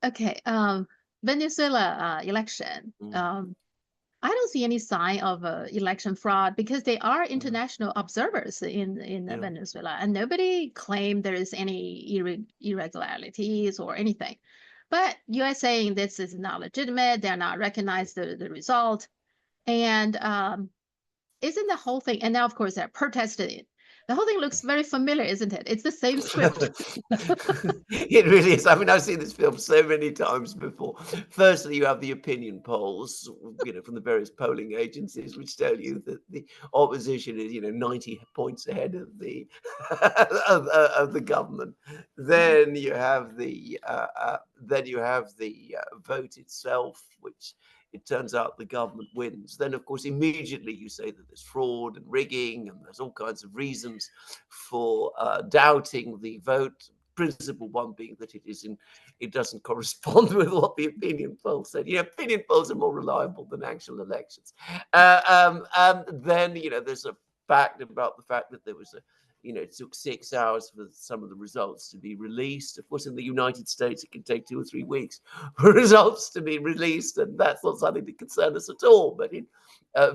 Okay. Venezuela election. Mm, I don't see any sign of election fraud because they are mm, international observers in yeah. Venezuela, and nobody claimed there is any irregularities or anything. But you are saying this is not legitimate; they're not recognized the result, and isn't the whole thing? And now, of course, they're protesting. The whole thing looks very familiar, isn't it? It's the same script. It really is. I mean, I've seen this film so many times before. Firstly, you have the opinion polls, from the various polling agencies, which tell you that the opposition is, 90 points ahead of the of the government. Yeah. Then you have the vote itself, which it turns out the government wins. Then, of course, immediately you say that there's fraud and rigging, and there's all kinds of reasons for doubting the vote. Principal one being that it doesn't correspond with what the opinion polls said. Opinion polls are more reliable than actual elections. Then there's a fact about the fact that there was it took 6 hours for some of the results to be released. Of course, in the United States, it can take 2 or 3 weeks for results to be released, and that's not something that concerns us at all. But in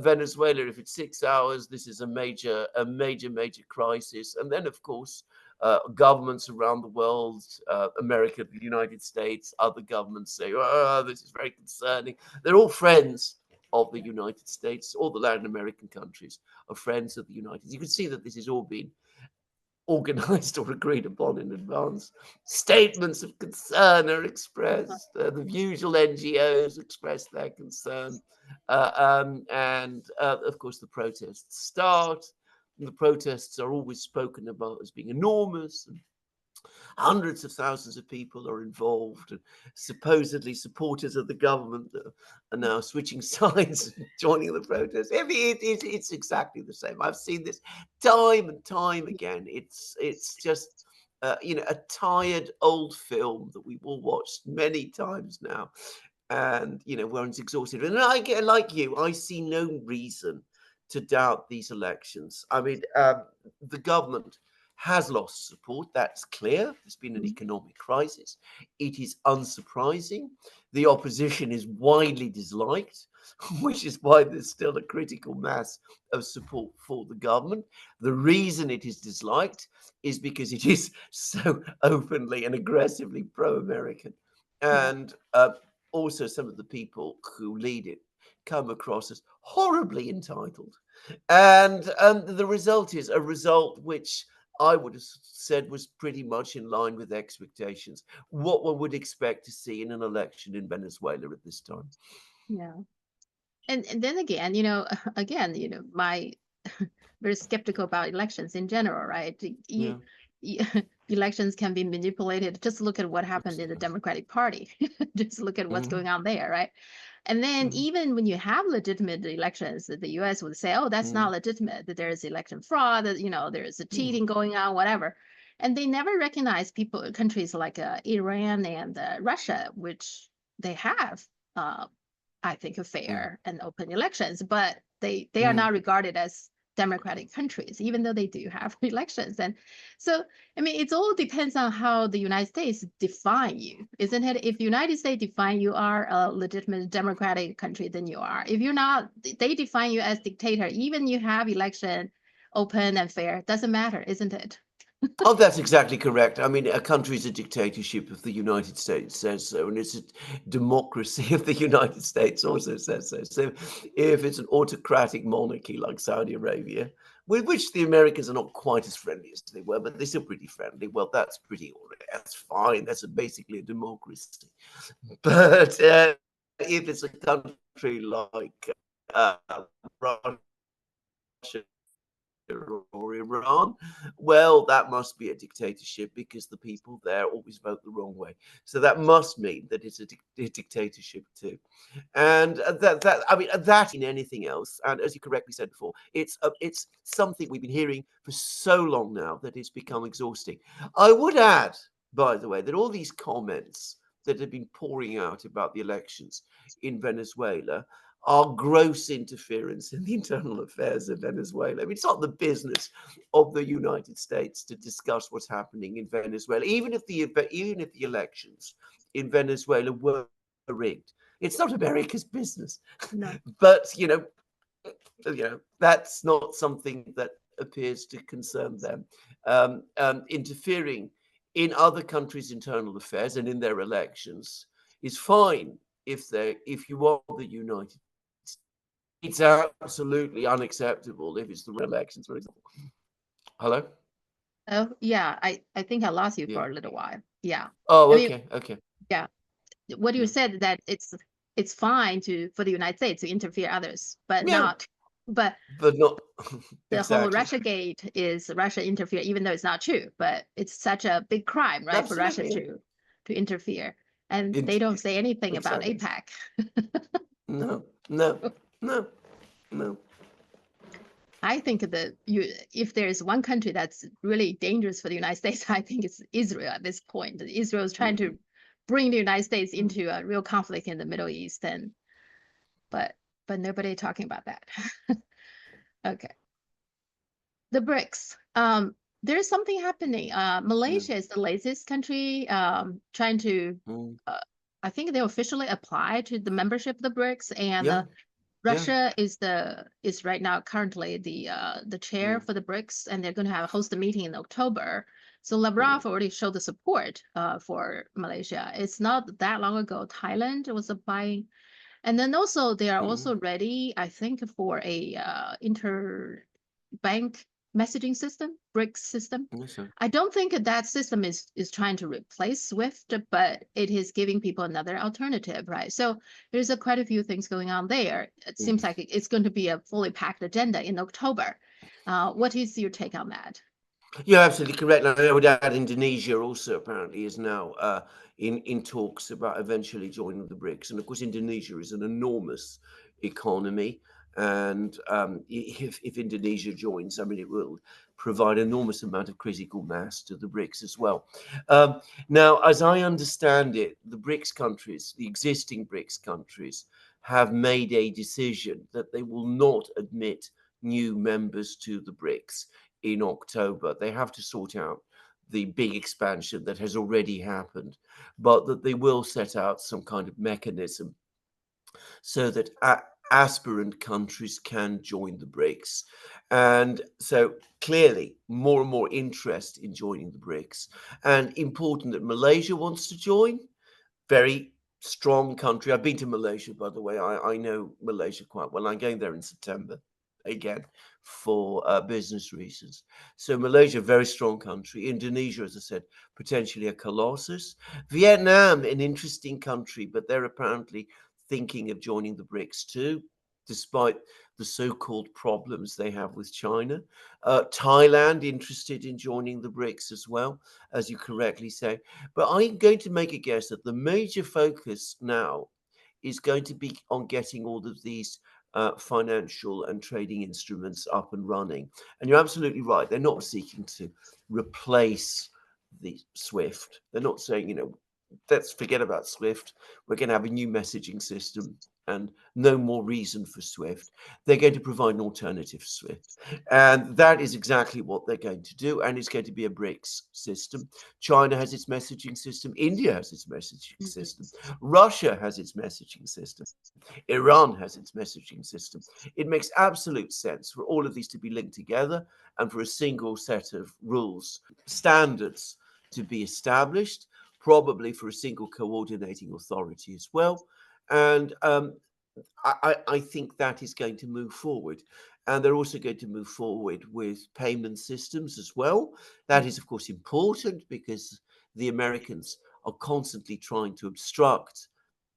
Venezuela, if it's 6 hours, this is major crisis. And then, of course, governments around the world, America, the United States, other governments say, "Oh, this is very concerning." They're all friends of the United States. All the Latin American countries are friends of the United States. You can see that this has all been organized or agreed upon in advance. Statements of concern are expressed. The usual NGOs express their concern. And of course, the protests start. And the protests are always spoken about as being enormous. And hundreds of thousands of people are involved, and supposedly supporters of the government are now switching sides and joining the protest. It's exactly the same. I've seen this time and time again. It's just a tired old film that we've all watched many times now, and one's exhausted. And I get like you. I see no reason to doubt these elections. I mean, the government has lost support. That's clear. There's been an economic crisis. It is unsurprising. The opposition is widely disliked, which is why there's still a critical mass of support for the government. The reason it is disliked is because it is so openly and aggressively pro American. Yeah. And also, some of the people who lead it come across as horribly entitled. And the result is a result which I would have said was pretty much in line with expectations, what one would expect to see in an election in Venezuela at this time. Yeah. And then again, again, my very skeptical about elections in general, right? Yeah. You elections can be manipulated. Just look at what happened in the Democratic Party. Just look at what's Mm, going on there, right? And then mm, even when you have legitimate elections, the US would say, "Oh, that's not mm, legitimate. That there is election fraud. That there is a mm, cheating going on, whatever." And they never recognize countries like Iran and Russia, which they have uh, I think, a mm, fair and open elections, but they are mm. not regarded as democratic countries, even though they do have elections. And so, I mean, it all depends on how the United States define you, isn't it? If the United States define you are a legitimate democratic country, then you are. If you're not, they define you as dictator, even you have election open and fair, doesn't matter, isn't it? Oh, that's exactly correct. I mean, a country is a dictatorship if the United States says so, and it's a democracy if the United States also says so. So, if it's an autocratic monarchy like Saudi Arabia, with which the Americans are not quite as friendly as they were, but they're still pretty friendly, well, that's pretty all right. That's fine. Basically a democracy. But if it's a country like Russia or Iran, well, that must be a dictatorship because the people there always vote the wrong way. So that must mean that it's a dictatorship too. And I mean, that in anything else. And as you correctly said before, it's something we've been hearing for so long now that it's become exhausting. I would add, by the way, that all these comments that have been pouring out about the elections in Venezuela are gross interference in the internal affairs of Venezuela. I mean, it's not the business of the United States to discuss what's happening in Venezuela, even if the elections in Venezuela were rigged. It's not America's business. No. But that's not something that appears to concern them. Interfering in other countries' internal affairs and in their elections is fine if you are the United States. It's absolutely unacceptable if it's the elections, for example. Hello? Oh, yeah. I think I lost you Yeah. for a little while. Yeah. Oh, I mean, okay. yeah. What you Yeah. said that it's fine for the United States to interfere others, but Yeah, not. But but not the whole exactly. Russiagate is Russia interfere, even though it's not true. But it's such a big crime, right, for Russia Absolutely. Yeah. to interfere, and they Int- don't say anything about exactly. APEC. No. I think that if there's one country that's really dangerous for the United States, I think it's Israel at this point. Israel is trying to bring the United States into a real conflict in the Middle East, but nobody talking about that. Okay. The BRICS. There's something happening. Malaysia is the latest country trying to. Mm. I think they officially applied to the membership of the BRICS, and Yeah. Yeah. Russia is right now currently the chair Mm. for the BRICS, and they're going to host a meeting in October. So Mm. Lavrov already showed the support for Malaysia. It's not that long ago Thailand was applying, and then also they are Mm. also ready, I think, for a interbank messaging system, BRICS system. Yes, sir. I don't think that system is trying to replace SWIFT, but it is giving people another alternative, right? So there's quite a few things going on there. It Mm. seems like it's going to be a fully packed agenda in October. What is your take on that? You're absolutely correct. And I would add Indonesia also apparently is now in talks about eventually joining the BRICS. And of course, Indonesia is an enormous economy. And if Indonesia joins, I mean, it will provide an enormous amount of critical mass to the BRICS as well. Now, as I understand it, the BRICS countries, the existing BRICS countries, have made a decision that they will not admit new members to the BRICS in October. They have to sort out the big expansion that has already happened, but that they will set out some kind of mechanism so that aspirant countries can join the BRICS. And so clearly more and more interest in joining the BRICS, and important that Malaysia wants to join. Very strong country. I've been to Malaysia, by the way. I know Malaysia quite well. I'm going there in September again for business reasons. So Malaysia, very strong country. Indonesia, as I said, potentially a colossus. Vietnam, an interesting country, but they're apparently thinking of joining the BRICS too, despite the so-called problems they have with China. Thailand, interested in joining the BRICS as well, as you correctly say. But I'm going to make a guess that the major focus now is going to be on getting all of these financial and trading instruments up and running. And you're absolutely right. They're not seeking to replace the SWIFT. They're not saying, let's forget about SWIFT. We're going to have a new messaging system and no more reason for SWIFT. They're going to provide an alternative to SWIFT. And that is exactly what they're going to do. And it's going to be a BRICS system. China has its messaging system. India has its messaging system. Russia has its messaging system. Iran has its messaging system. It makes absolute sense for all of these to be linked together and for a single set of rules, standards to be established, probably for a single coordinating authority as well. And I think that is going to move forward. And they're also going to move forward with payment systems as well. That is, of course, important because the Americans are constantly trying to obstruct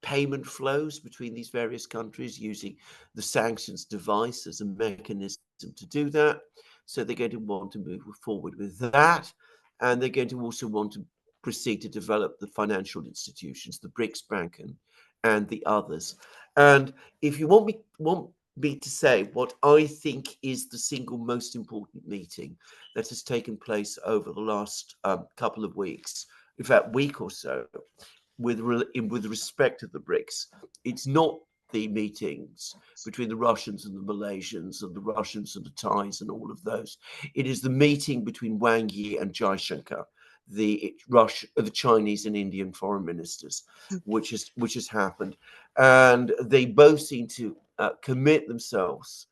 payment flows between these various countries using the sanctions device as a mechanism to do that. So they're going to want to move forward with that. And they're going to also want to proceed to develop the financial institutions, the BRICS Bank and the others. And if you want me to say what I think is the single most important meeting that has taken place over the last couple of weeks, in fact, week or so, with respect to the BRICS, it's not the meetings between the Russians and the Malaysians and the Russians and the Thais and all of those. It is the meeting between Wang Yi and Jaishankar, the Chinese and Indian foreign ministers, which has happened, and they both seem to commit themselves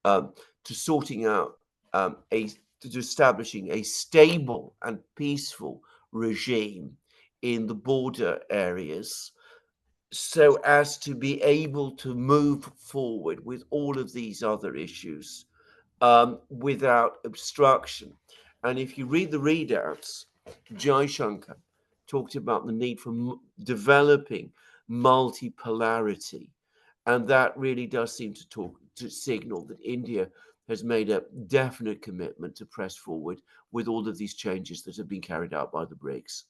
to sorting out to establishing a stable and peaceful regime in the border areas, so as to be able to move forward with all of these other issues without obstruction. And if you read the readouts, Jai Shankar talked about the need for developing multipolarity. And that really does seem to signal that India has made a definite commitment to press forward with all of these changes that have been carried out by the BRICS.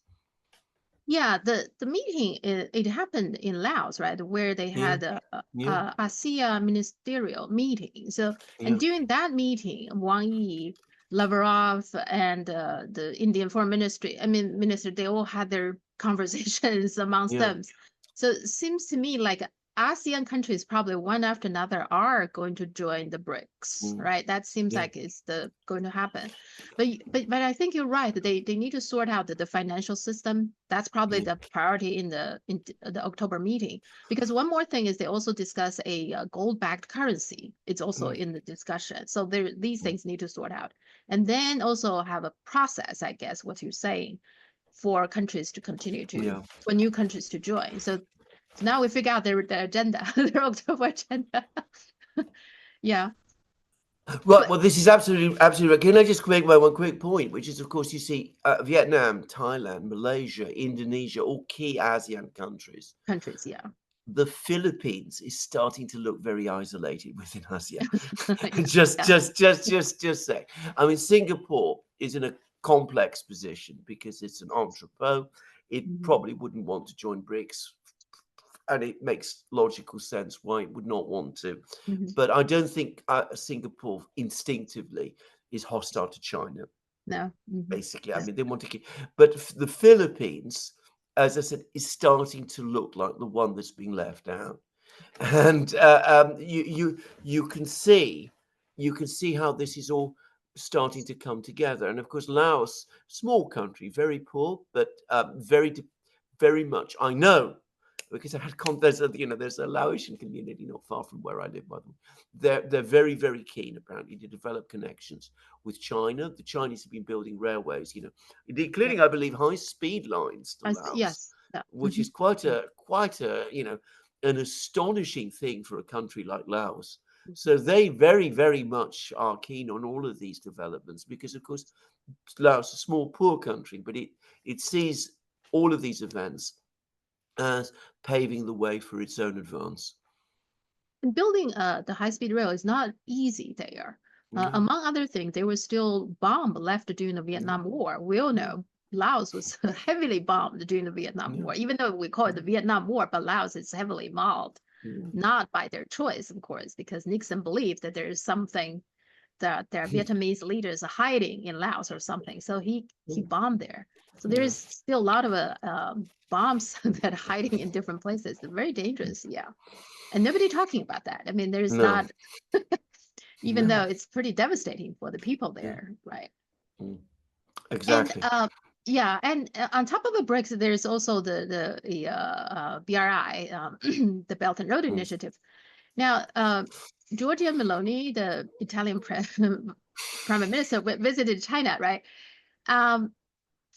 Yeah, the meeting it happened in Laos, right, where they Yeah, had yeah, ASEAN ministerial meeting. So, and yeah, during that meeting, Wang Yi, Lavrov, and the Indian Foreign Minister, they all had their conversations amongst yeah. them. So it seems to me like ASEAN countries probably one after another are going to join the BRICS, Mm, right? That seems yeah, like it's going to happen. But I think you're right. They need to sort out the financial system. That's probably yeah, the priority in the October meeting. Because one more thing is they also discuss a gold-backed currency. It's also mm, in the discussion. So these mm, things need to sort out, and then also have a process. I guess what you're saying, for countries to continue yeah. for new countries to join. So now we figure out their agenda, their October agenda. Yeah, Right. but Well, this is absolutely right. Can I just make one quick point, which is, of course, you see Vietnam, Thailand, Malaysia, Indonesia, all key ASEAN countries. countries, yeah, The Philippines is starting to look very isolated within ASEAN. yeah. Just say. I mean, Singapore is in a complex position because it's an entrepot. It Mhm. probably wouldn't want to join BRICS, and it makes logical sense why it would not want to. Mhm. But I don't think Singapore instinctively is hostile to China. No. Basically, I No. mean, they want to keep. But the Philippines, as I said, is starting to look like the one that's being left out. And you can see how this is all starting to come together. And of course, Laos, small country, very poor, but very much. I know because I had there's a Laotian community not far from where I live. By the way, they're very keen apparently to develop connections with China. The Chinese have been building railways, Yeah. including I believe high speed lines to Laos, Yes. Yeah. which is quite a an astonishing thing for a country like Laos. So they very much are keen on all of these developments because, of course, Laos is a small, poor country, but it sees all of these events as paving the way for its own advance. And building the high-speed rail is not easy there. Yeah, Among other things, there was still bomb left during the yeah, Vietnam War. We all yeah, know Laos was heavily bombed during the Vietnam yeah, War, even though we call it the Vietnam War, but Laos is heavily mauled, yeah, not by their choice, of course, because Nixon believed that there is something that their Vietnamese leaders are hiding in Laos or something. So he bombed there. So there yeah, is still a lot of bombs that are hiding in different places. They're very dangerous, yeah. And nobody talking about that. I mean, there's no, not, even though no, it's pretty devastating for the people yeah, there, right? mm, And exactly. yeah, and on top of the BRICS, there's also the BRI, the Belt and Road Mm, Initiative. Now, Giorgia Meloni, the Italian prime minister, visited China, right? Um,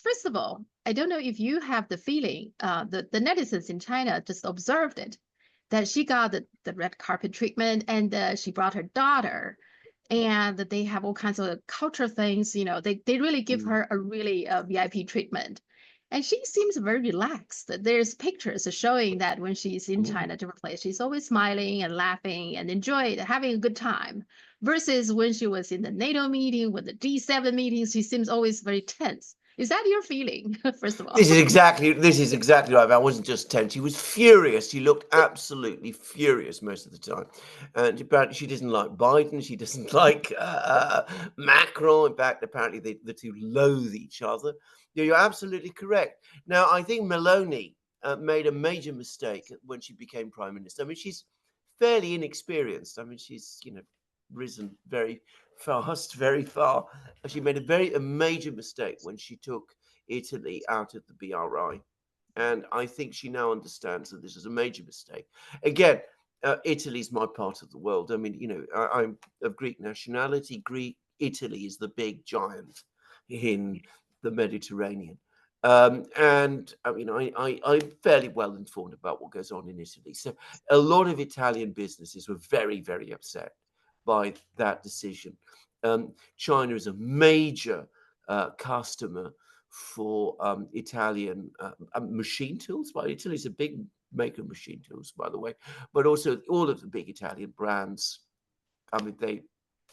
First of all, I don't know if you have the feeling, the netizens in China just observed it, that she got the red carpet treatment, and she brought her daughter, and that they have all kinds of culture things. They really give mm, her a really VIP treatment. And she seems very relaxed. There's pictures showing that when she's in yeah. China, different place, she's always smiling and laughing and having a good time. Versus when she was in the NATO meeting, with the G7 meetings, she seems always very tense. Is that your feeling, first of all? This is exactly right. I wasn't just tense. She was furious. She looked absolutely furious most of the time, and apparently she doesn't like Biden. She doesn't like Macron. In fact, apparently the two loathe each other. Yeah, you're absolutely correct. Now, I think Meloni made a major mistake when she became prime minister. I mean, fairly inexperienced. I mean, she's, risen very fast, very far. She made a major mistake when she took Italy out of the BRI. And I think she now understands that this is a major mistake. Again, Italy's my part of the world. I mean, I'm of Greek nationality. Italy is the big giant in the Mediterranean. And I mean, I'm fairly well informed about what goes on in Italy. So a lot of Italian businesses were very, very upset by that decision. China is a major customer for Italian machine tools. Well, Italy's a big maker of machine tools, by the way, but also all of the big Italian brands. I mean, they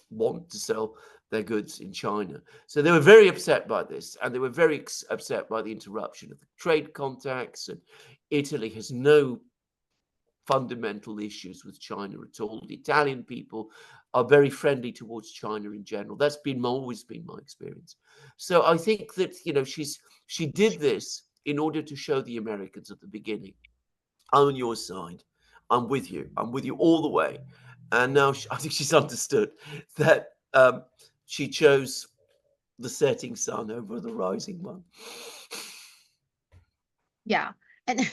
want to sell their goods in China. So they were very upset by this, and they were very upset by the interruption of the trade contacts. And Italy has no fundamental issues with China at all. The Italian people are very friendly towards China in general. That's always been my experience. So I think that she did this in order to show the Americans at the beginning, I'm on your side. I'm with you. I'm with you all the way. And now I think she's understood that she chose the setting sun over the rising one. Yeah, and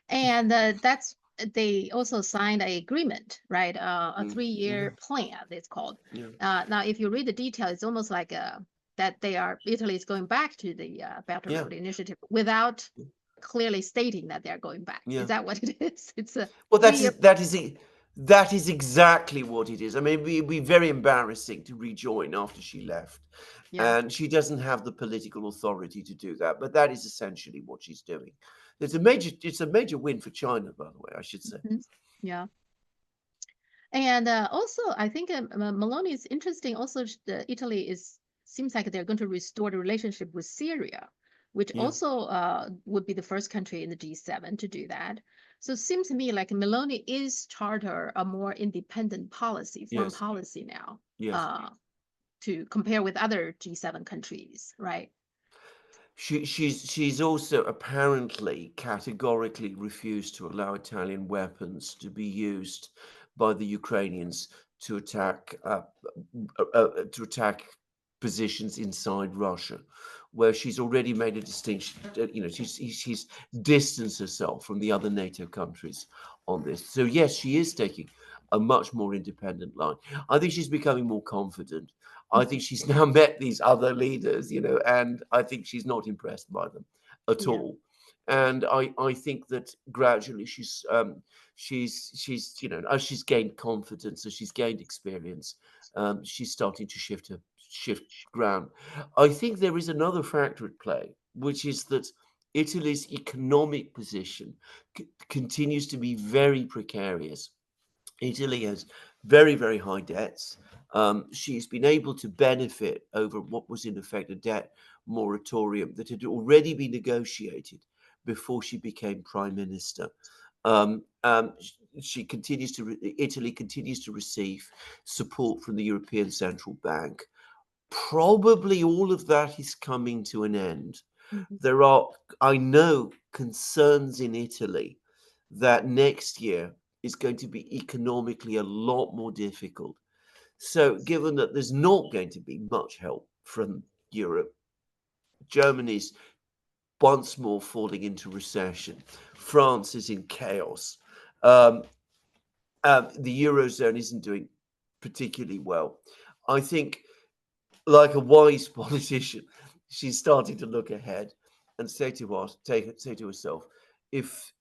and that's they also signed an agreement, right? A 3-year plan, it's called. Yeah. Now, if you read the detail, it's almost like that Italy is going back to the Belt and Yeah. Road Initiative without clearly stating that they're going back. Yeah. Is that what it is? It's a Well, 3-year. that is exactly what it is. I mean, it'd be very embarrassing to rejoin after she left. Yeah. And she doesn't have the political authority to do that. But that is essentially what she's doing. It's a major win for China, by the way, I should say. Mhm. Yeah. And also, I think Maloney is interesting. Also, Italy seems like they're going to restore the relationship with Syria, which Yeah. also would be the first country in the G7 to do that. So it seems to me like Maloney is charter a more independent policy, foreign Yes. policy now, Yes. to compare with other G7 countries, right? She's also apparently categorically refused to allow Italian weapons to be used by the Ukrainians to attack positions inside Russia, where she's already made a distinction. She's distanced herself from the other NATO countries on this. So yes, she is taking a much more independent line. I think she's becoming more confident. I think she's now met these other leaders, and I think she's not impressed by them at Yeah. all. And I think that gradually she's as she's gained confidence, as she's gained experience, she's starting to shift ground. I think there is another factor at play, which is that Italy's economic position continues to be very precarious. Italy has very, very high debts. She's been able to benefit over what was in effect a debt moratorium that had already been negotiated before she became prime minister. Um, um, Italy continues to receive support from the European Central Bank. Probably all of that is coming to an end. Mhm. There are, I know, concerns in Italy that next year is going to be economically a lot more difficult. So, given that there's not going to be much help from Europe, Germany's once more falling into recession. France is in chaos. Um, the Eurozone isn't doing particularly well. I think, like a wise politician, she's starting to look ahead and say to herself, if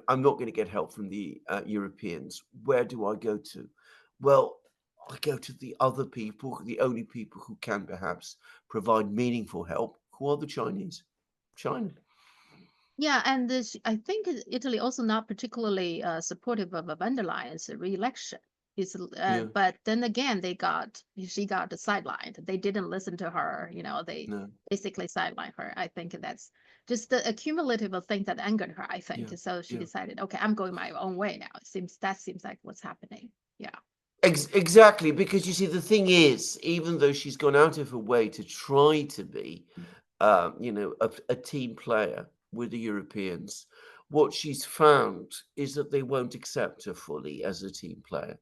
I'm not going to get help from the Europeans, where do I go to? Well, I go to the other people, the only people who can perhaps provide meaningful help, who are the Chinese. China. Yeah, and I think Italy also not particularly supportive of von der Leyen's re-election. Yeah, But then again, she got sidelined. They didn't listen to her. They no, basically sidelined her. I think that's just the accumulative of things that angered her. I think yeah, so. She yeah. decided, okay, I'm going my own way now. Seems like what's happening. Yeah. Exactly, because you see, the thing is, even though she's gone out of her way to try to be, a team player with the Europeans, what she's found is that they won't accept her fully as a team player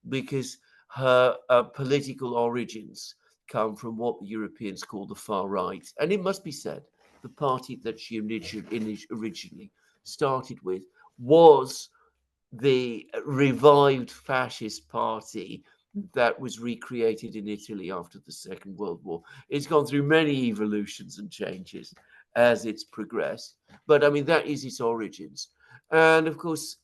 because her political origins come from what the Europeans call the far right. And it must be said, the party that she originally started with was the revived fascist party that was recreated in Italy after the Second World War. It's gone through many evolutions and changes as it's progressed, but I mean that is its origins. And of course,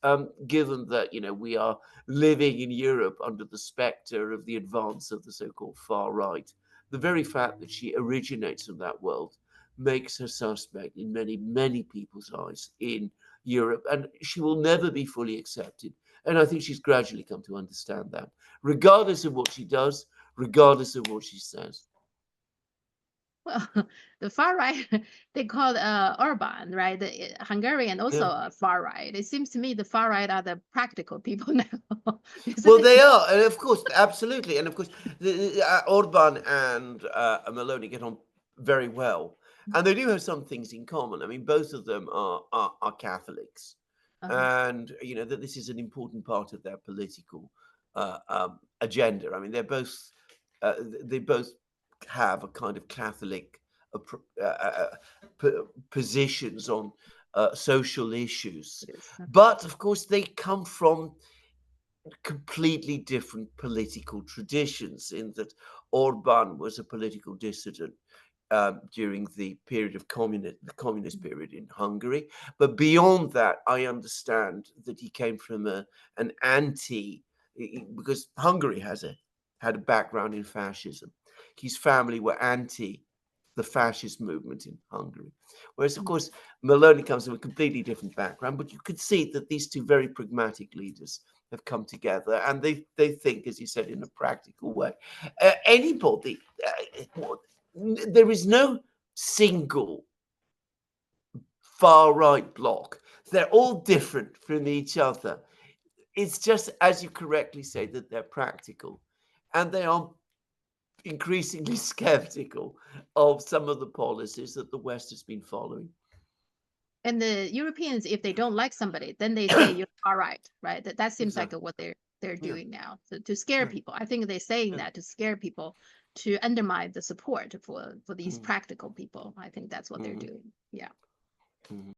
given that we are living in Europe under the spectre of the advance of the so-called far right, the very fact that she originates from that world makes her suspect in many people's eyes in Europe, and she will never be fully accepted. And I think she's gradually come to understand that, regardless of what she does, regardless of what she says. Well, the far right, they call Orban, right? The Hungarian also Yeah. a far right. It seems to me the far right are the practical people now, isn't Well, it? they are, and of course, absolutely, and of course, Orban and Maloney get on very well, and they do have some things in common. I mean, both of them are Catholics, Uh-huh. and that this is an important part of their political agenda. I mean, they both have a kind of Catholic positions on social issues, Yes. but of course, they come from completely different political traditions in that Orban was a political dissident during the period of the communist period in Hungary. But beyond that, I understand that he came from an because Hungary had a background in fascism. His family were anti the fascist movement in Hungary. Whereas, of course, Maloney comes from a completely different background, but you could see that these two very pragmatic leaders have come together and they think, as you said, in a practical way. Anybody, there is no single far right bloc. They're all different from each other. It's just, as you correctly say, that they're practical and they are increasingly skeptical of some of the policies that the West has been following. And the Europeans, if they don't like somebody, then they say you're all right, right? That seems like Exactly. what they're Yeah. doing now. So to scare Yeah. people. I think they're saying Yeah. that to scare people, to undermine the support for these Mm. practical people. I think that's what they're Mhm. doing. Yeah. Mhm.